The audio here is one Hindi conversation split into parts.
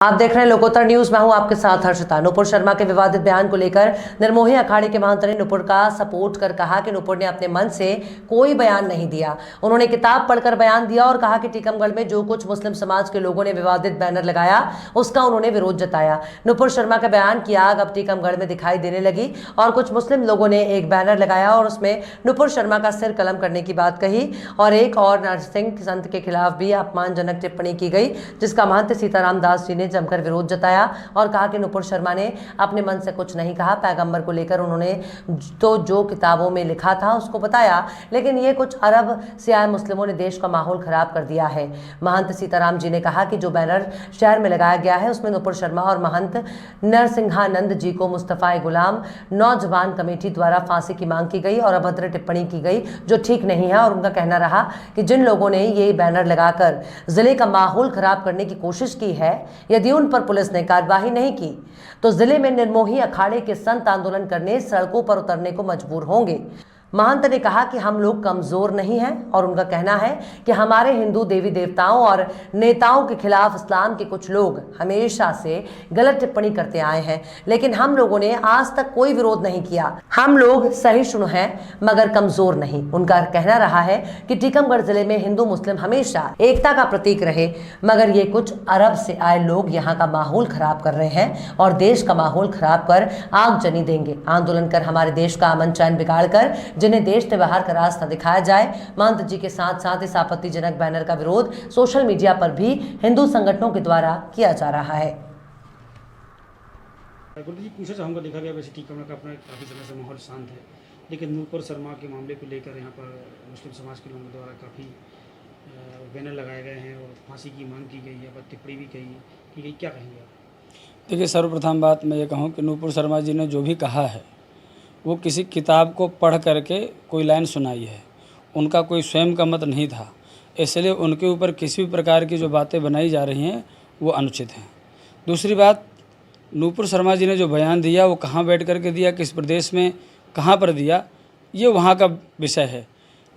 आप देख रहे हैं लोकोत्तर न्यूज। मैं हूं आपके साथ हर्षिता। नुपुर शर्मा के विवादित बयान को लेकर निर्मोही अखाड़े के महंत ने नुपुर का सपोर्ट कर कहा कि नुपुर ने अपने मन से कोई बयान नहीं दिया। उन्होंने किताब पढ़कर बयान दिया और कहा कि टीकमगढ़ में जो कुछ मुस्लिम समाज के लोगों ने विवादित बैनर लगाया उसका उन्होंने विरोध जताया। नुपुर शर्मा का बयान की आग अब टीकमगढ़ में दिखाई देने लगी और कुछ मुस्लिम लोगों ने एक बैनर लगाया और उसमें नुपुर शर्मा का सिर कलम करने की बात कही और एक और नरसिंह संत के खिलाफ भी अपमानजनक टिप्पणी की गई, जिसका महंत सीताराम दास जी ने जमकर विरोध जताया और कहा कि नुपुर शर्मा ने अपने मन से कुछ नहीं कहा। पैगंबर को लेकर उन्होंने तो जो किताबों में लिखा था उसको बताया, लेकिन ये कुछ अरब से आए मुस्लिमों ने देश का माहौल खराब कर दिया है। महंत सीताराम जी ने कहा कि जो बैनर शहर में लगाया गया है उसमें नुपुर शर्मा और महंत नरसिंहानंद जी को मुस्तफा गुलाम नौजवान कमेटी द्वारा फांसी की मांग की गई और अभद्र टिप्पणी की गई जो ठीक नहीं है। और उनका कहना रहा कि जिन लोगों ने ये बैनर लगाकर जिले का माहौल खराब करने की कोशिश की है, यदि उन पर पुलिस ने कार्यवाही नहीं की तो जिले में निर्मोही अखाड़े के संत आंदोलन करने, सड़कों पर उतरने को मजबूर होंगे। महंत ने कहा कि हम लोग कमजोर नहीं हैं और उनका कहना है कि हमारे हिंदू देवी देवताओं और नेताओं के खिलाफ इस्लाम के कुछ लोग हमेशा से गलत टिप्पणी करते आए हैं, लेकिन हम लोगों ने आज तक कोई विरोध नहीं किया। हम लोग सहिष्णु हैं मगर कमजोर नहीं। उनका कहना रहा है कि टीकमगढ़ जिले में हिंदू मुस्लिम हमेशा एकता का प्रतीक रहे, मगर ये कुछ अरब से आए लोग यहाँ का माहौल खराब कर रहे हैं और देश का माहौल खराब कर आगजनी देंगे। आंदोलन कर हमारे देश का अमन चैन बिगाड़ कर जिन्हें देश त्योहार का रास्ता दिखाया जाए। महंत जी के साथ साथ इस आपत्तिजनक बैनर का विरोध सोशल मीडिया पर भी हिंदू संगठनों के द्वारा किया जा रहा है। पूछना चाहूँगा, देखा गया वैसे टीकमगढ़ का अपना काफ़ी समय से माहौल शांत है, लेकिन नुपुर शर्मा के मामले को लेकर यहाँ पर मुस्लिम समाज के लोगों द्वारा काफ़ी बैनर लगाए गए हैं और फांसी की मांग की गई है, पर टिप्पणी भी की गई। क्या कहेंगे आप? देखिए, सर्वप्रथम बात मैं ये कहूँ कि नुपुर शर्मा जी ने जो भी कहा है वो किसी किताब को पढ़ करके कोई लाइन सुनाई है, उनका कोई स्वयं का मत नहीं था। इसलिए उनके ऊपर किसी भी प्रकार की जो बातें बनाई जा रही हैं वो अनुचित हैं। दूसरी बात, नुपुर शर्मा जी ने जो बयान दिया वो कहाँ बैठ करके दिया, किस प्रदेश में कहाँ पर दिया, ये वहाँ का विषय है।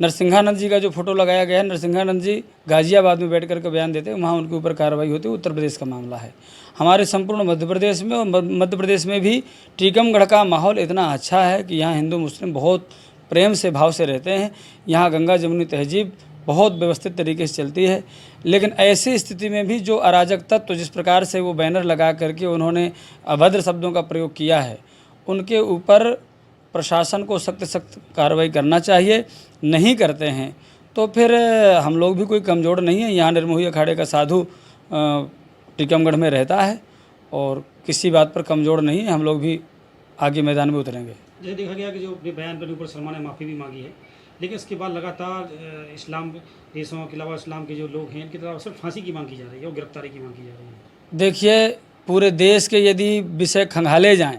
नरसिंहानंद जी का जो फोटो लगाया गया है, नरसिंहानंद जी गाजियाबाद में बैठ करके बयान देते हैं, वहाँ उनके ऊपर कार्रवाई होती है। उत्तर प्रदेश का मामला है। हमारे संपूर्ण मध्य प्रदेश में और मध्य प्रदेश में भी टीकमगढ़ का माहौल इतना अच्छा है कि यहाँ हिंदू मुस्लिम बहुत प्रेम से भाव से रहते हैं। यहाँ गंगा जमुनी तहजीब बहुत व्यवस्थित तरीके से चलती है। लेकिन ऐसी स्थिति में भी जो अराजक तत्व जिस प्रकार से वो बैनर लगा करके उन्होंने अभद्र शब्दों का प्रयोग किया है, उनके ऊपर प्रशासन को सख्त कार्रवाई करना चाहिए। नहीं करते हैं तो फिर हम लोग भी कोई कमज़ोर नहीं है। यहाँ निर्मोही अखाड़े का साधु टीकमगढ़ में रहता है और किसी बात पर कमज़ोर नहीं है। हम लोग भी आगे मैदान में उतरेंगे। जैसे देखा गया कि जो बयान पर नुपुर शर्मा ने माफ़ी भी मांगी है, लेकिन इसके बाद लगातार इस्लाम देशों के अलावा इस्लाम के जो लोग हैं इनकी तरफ सिर्फ फांसी की मांग की जा रही है और गिरफ्तारी की मांग की जा रही है। देखिए, पूरे देश के यदि विषय खंगाले जाएं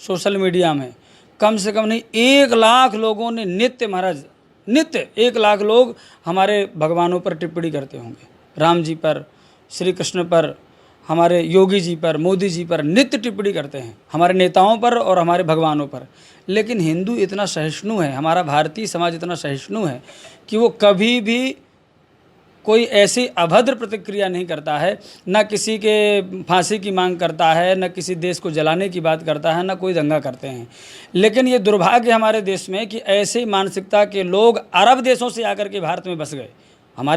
सोशल मीडिया में, कम से कम नहीं 1 लाख लोगों ने नित्य 1 लाख लोग हमारे भगवानों पर टिप्पणी करते होंगे। राम जी पर, श्री कृष्ण पर, हमारे योगी जी पर, मोदी जी पर नित्य टिप्पणी करते हैं, हमारे नेताओं पर और हमारे भगवानों पर। लेकिन हिंदू इतना सहिष्णु है, हमारा भारतीय समाज इतना सहिष्णु है कि वो कभी भी कोई ऐसी अभद्र प्रतिक्रिया नहीं करता है, न किसी के फांसी की मांग करता है, न किसी देश को जलाने की बात करता है, न कोई दंगा करते हैं। लेकिन ये दुर्भाग्य हमारे देश में कि ऐसे मानसिकता के लोग अरब देशों से आकर के भारत में बस गए।